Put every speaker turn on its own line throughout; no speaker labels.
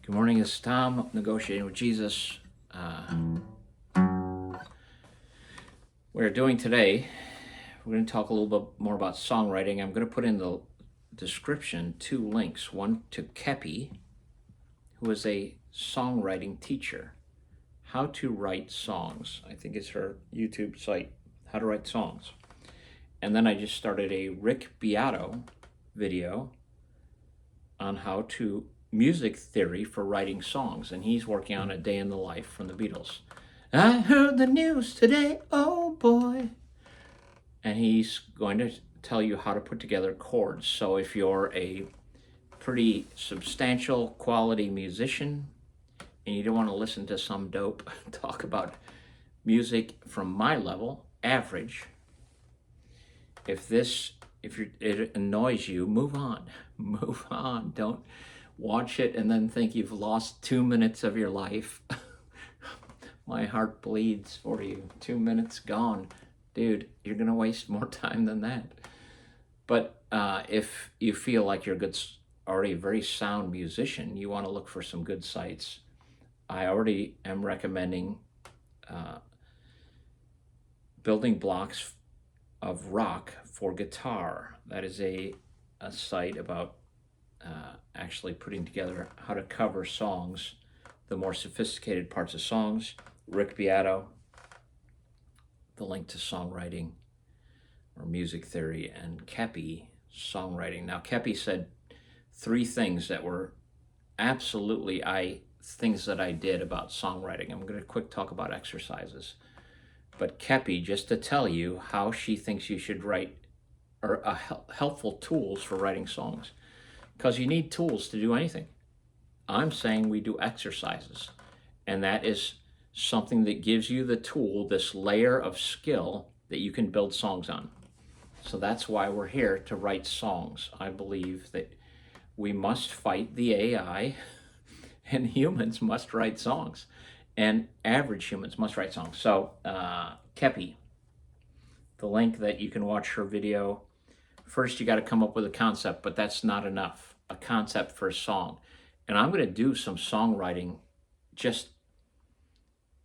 Good morning, it's Tom, Negotiating with Jesus. We're doing today, we're going to talk a little bit more about songwriting. I'm going to put in the description 2 links, one to Keppie, who is a songwriting teacher. How to Write Songs. I think it's her YouTube site, How to Write Songs. And then I just started a Rick Beato video on how to music theory for writing songs, and he's working on A Day in the Life from the Beatles. I heard the news today, oh boy. And he's going to tell you how to put together chords. So if you're a pretty substantial quality musician and you don't want to listen to some dope talk about music from my level, average, if it annoys you, move on. Move on. Don't watch it and then think you've lost 2 minutes of your life. My heart bleeds for you. 2 minutes gone. Dude, you're going to waste more time than that. But if you feel like you're already a very sound musician, you want to look for some good sites. I already am recommending Building Blocks of Rock for Guitar. That is a site about actually putting together how to cover songs, the more sophisticated parts of songs. Rick Beato, the link to songwriting or music theory, and Keppie, songwriting. Now, Keppie said 3 things that were absolutely things that I did about songwriting. I'm going to quick talk about exercises. But Keppie, just to tell you how she thinks you should write, or helpful tools for writing songs. Because you need tools to do anything. I'm saying we do exercises. And that is something that gives you the tool, this layer of skill that you can build songs on. So that's why we're here to write songs. I believe that we must fight the AI and humans must write songs. And average humans must write songs. So Keppie, the link that you can watch her video. First, you got to come up with a concept, but that's not enough. A concept for a song. And I'm going to do some songwriting just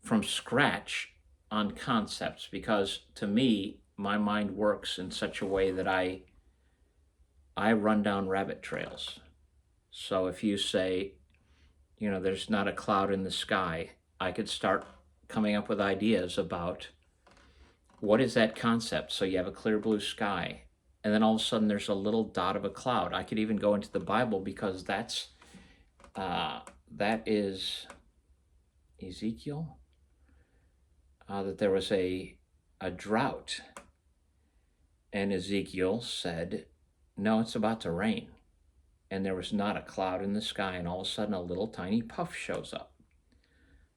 from scratch on concepts, because to me, my mind works in such a way that I run down rabbit trails. So if you say, there's not a cloud in the sky, I could start coming up with ideas about what is that concept. So you have a clear blue sky, and then all of a sudden there's a little dot of a cloud. I could even go into the Bible, because that is Ezekiel, that there was a drought, and Ezekiel said, no, it's about to rain. And there was not a cloud in the sky, and all of a sudden a little tiny puff shows up.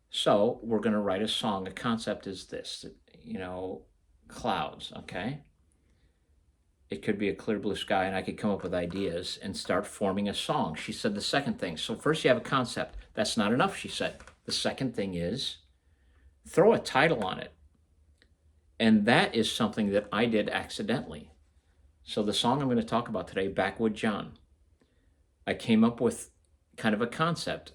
So we're going to write a song. A concept is this, clouds, okay? It could be a clear blue sky, and I could come up with ideas and start forming a song. She said the second thing. So first you have a concept. That's not enough, she said. The second thing is throw a title on it. And that is something that I did accidentally. So the song I'm going to talk about today, Backwood John, I came up with kind of a concept,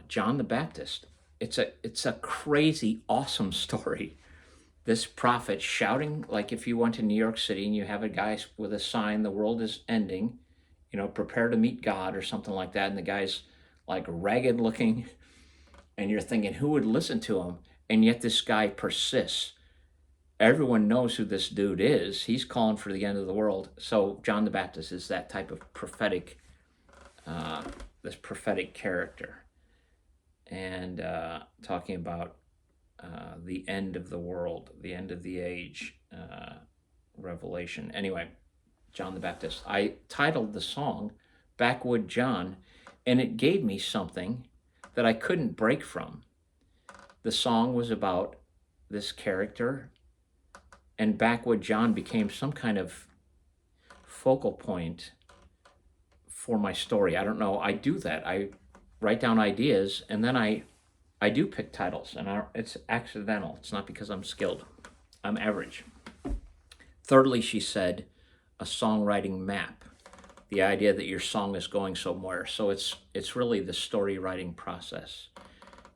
John the Baptist. It's a crazy, awesome story. This prophet shouting, like if you went to New York City and you have a guy with a sign, the world is ending, prepare to meet God or something like that. And the guy's like ragged looking, and you're thinking, who would listen to him? And yet this guy persists. Everyone knows who this dude is. He's calling for the end of the world. So John the Baptist is that type of prophetic, this prophetic character. And talking about the end of the world, the end of the age, Revelation. Anyway, John the Baptist. I titled the song Backwood John, and it gave me something that I couldn't break from. The song was about this character, and Backwood John became some kind of focal point for my story. I don't know. I do that. I write down ideas, and then I do pick titles, and it's accidental. It's not because I'm skilled. I'm average. Thirdly, she said, a songwriting map. the idea that your song is going somewhere. So it's really the story writing process.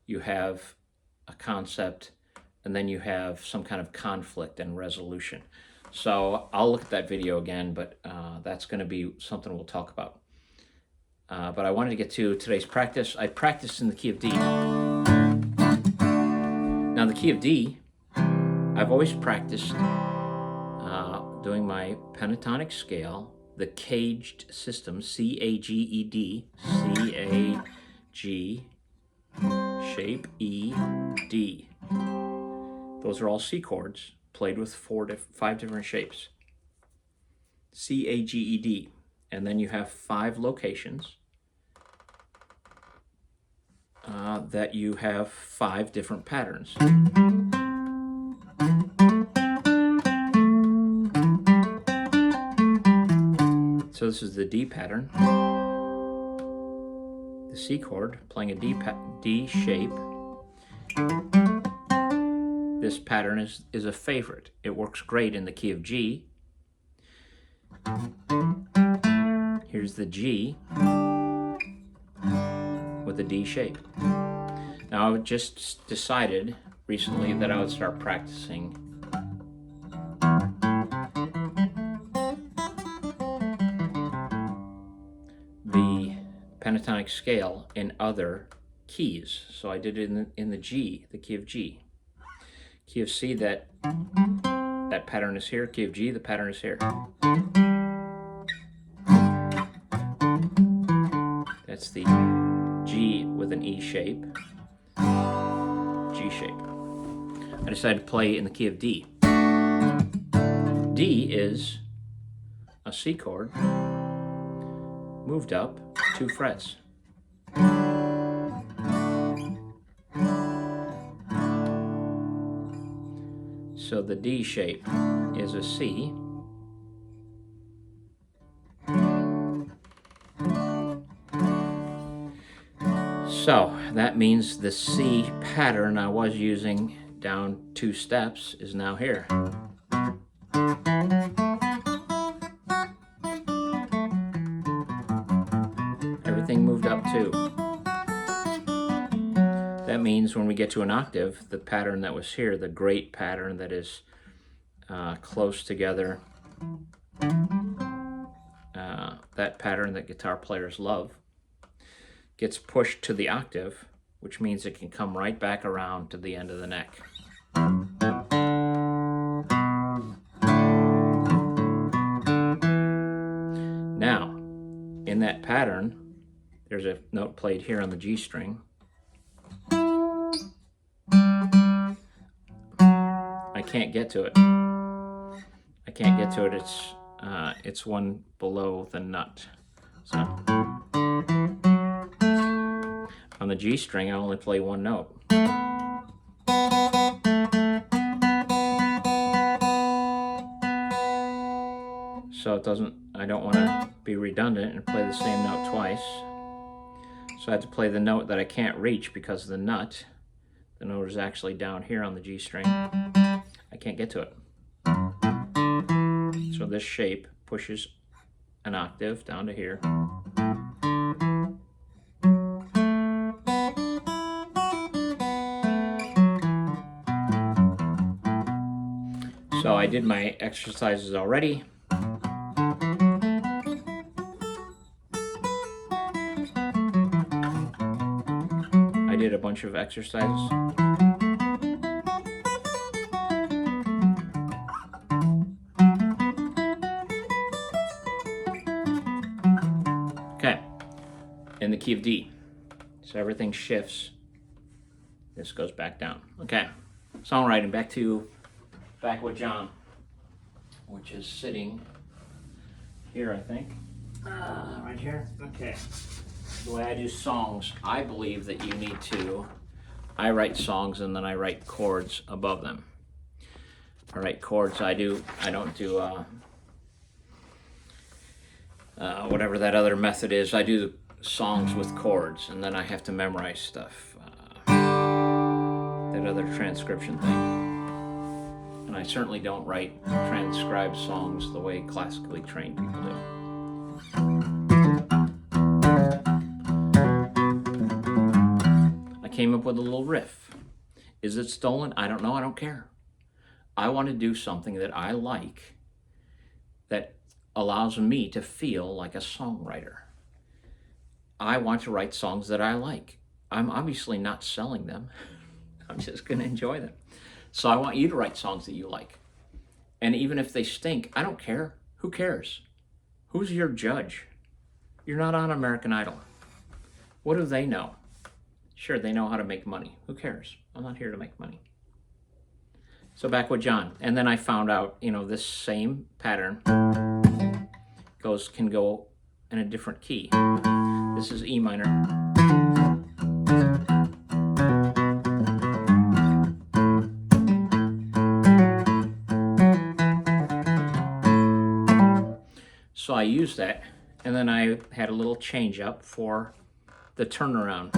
You have a concept, and then you have some kind of conflict and resolution. So I'll look at that video again, but that's going to be something we'll talk about. But I wanted to get to today's practice. I practiced in the key of D. Now the key of D, I've always practiced doing my pentatonic scale, the caged system, C-A-G-E-D, C-A-G, shape E-D. Those are all C chords played with 5 different shapes. C-A-G-E-D. And then you have 5 locations that you have 5 different patterns. So this is the D pattern, the C chord playing a D shape. This pattern is a favorite. It works great in the key of G. Here's the G with a D shape. Now I just decided recently that I would start practicing the pentatonic scale in other keys. So I did it in the G, the key of G. Key of C, that pattern is here. Key of G, the pattern is here. That's the G with an E shape, G shape. I decided to play in the key of D. D is a C chord moved up 2 frets. So the D shape is a C. So that means the C pattern I was using down 2 steps is now here. Everything moved up 2. That means when we get to an octave, the pattern that was here, the great pattern that is close together, that pattern that guitar players love, gets pushed to the octave, which means it can come right back around to the end of the neck. Now, in that pattern, there's a note played here on the G string. I can't get to it. I can't get to it. It's one below the nut. So on the G string, I only play 1 note. So I don't want to be redundant and play the same note twice. So I have to play the note that I can't reach because the note is actually down here on the G string. I can't get to it. So this shape pushes an octave down to here. So I did my exercises already. I did a bunch of exercises. Okay, in the key of D. So everything shifts. This goes back down. Okay, songwriting, back with John, which is sitting here, I think. Right here. Okay. The way I do songs, I believe that you need to, I write songs and then I write chords above them. I write chords, I don't do whatever that other method is. I do songs with chords and then I have to memorize stuff. That other transcription thing. And I certainly don't transcribe songs the way classically trained people do. I came up with a little riff. Is it stolen? I don't know. I don't care. I want to do something that I like that allows me to feel like a songwriter. I want to write songs that I like. I'm obviously not selling them. I'm just going to enjoy them. So I want you to write songs that you like. And even if they stink, I don't care. Who cares? Who's your judge? You're not on American Idol. What do they know? Sure, they know how to make money. Who cares? I'm not here to make money. So back with John. And then I found out, this same pattern can go in a different key. This is E minor. So I used that, and then I had a little change up for the turnaround.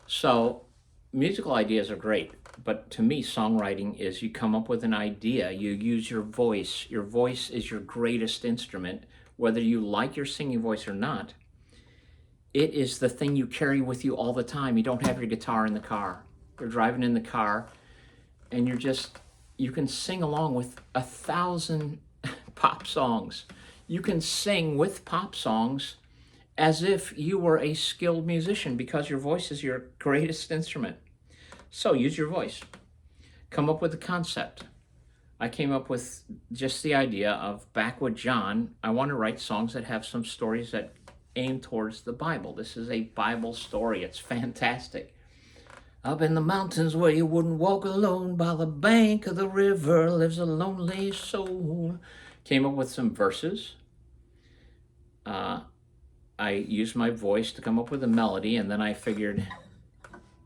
So musical ideas are great, but to me, songwriting is you come up with an idea, you use your voice. Your voice is your greatest instrument, whether you like your singing voice or not. It is the thing you carry with you all the time. You don't have your guitar in the car. You're driving in the car, and you can sing along with 1,000 pop songs. You can sing with pop songs as if you were a skilled musician because your voice is your greatest instrument. So use your voice. Come up with a concept. I came up with just the idea of, back with John, I want to write songs that have some stories that aim towards the Bible. This is a Bible story. It's fantastic. Up in the mountains where you wouldn't walk alone, by the bank of the river lives a lonely soul. Came up with some verses. I used my voice to come up with a melody, and then I figured,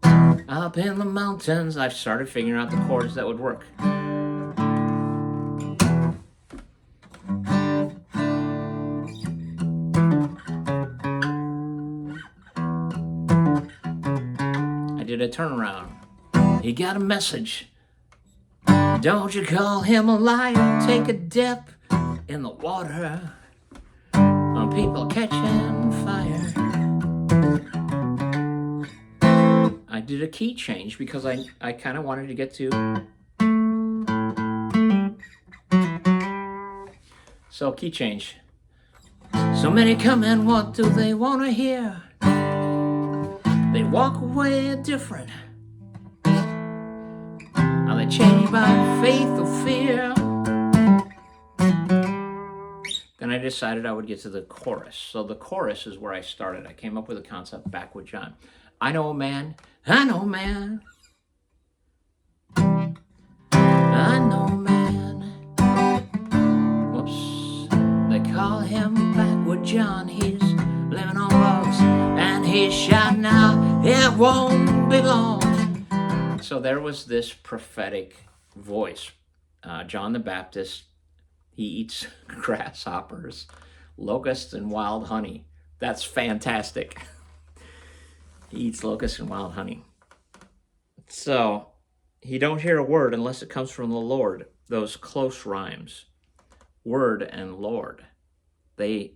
up in the mountains, I started figuring out the chords that would work. I did a turnaround. He got a message. Don't you call him a liar, take a dip in the water. People catching fire. I did a key change because I kind of wanted to get to. So key change. So many come in, what do they want to hear? They walk away different. Are they changed by faith or fear? Then I decided I would get to the chorus. So the chorus is where I started. I came up with a concept back with John. I know a man. I know a man. I know a man. Whoops. They call him back with John. He's living on bugs. And he's shouting out, it won't be long. So there was this prophetic voice. John the Baptist. He eats grasshoppers, locusts, and wild honey. That's fantastic. He eats locusts and wild honey. So he don't hear a word unless it comes from the Lord. Those close rhymes, word and Lord, they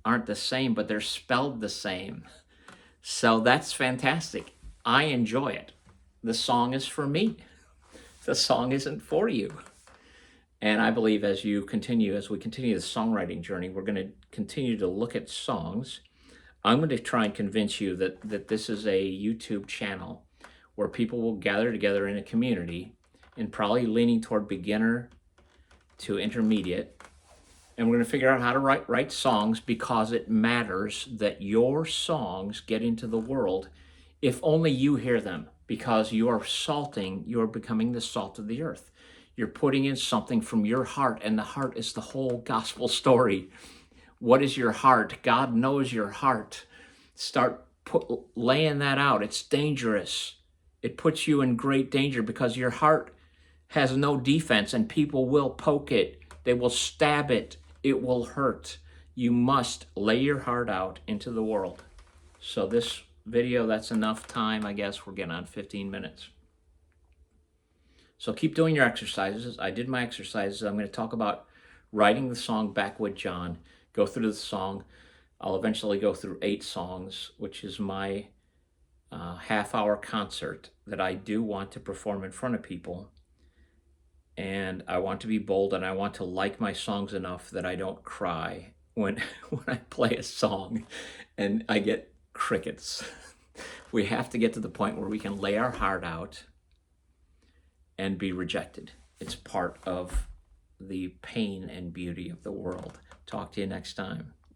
aren't the same, but they're spelled the same. So that's fantastic. I enjoy it. The song is for me. The song isn't for you. And I believe as we continue the songwriting journey, we're going to continue to look at songs. I'm going to try and convince you that this is a YouTube channel where people will gather together in a community and probably leaning toward beginner to intermediate. And we're going to figure out how to write songs because it matters that your songs get into the world if only you hear them, because you are becoming the salt of the earth. You're putting in something from your heart, and the heart is the whole gospel story. What is your heart? God knows your heart. Start laying that out. It's dangerous. It puts you in great danger because your heart has no defense, and people will poke it. They will stab it. It will hurt. You must lay your heart out into the world. So this video, that's enough time, I guess. We're getting on 15 minutes. So keep doing your exercises. I did my exercises. I'm going to talk about writing the song Backwood John, go through the song. I'll eventually go through 8 songs, which is my half-hour concert that I do want to perform in front of people. And I want to be bold, and I want to like my songs enough that I don't cry when when I play a song and I get crickets. We have to get to the point where we can lay our heart out and be rejected. It's part of the pain and beauty of the world. Talk to you next time.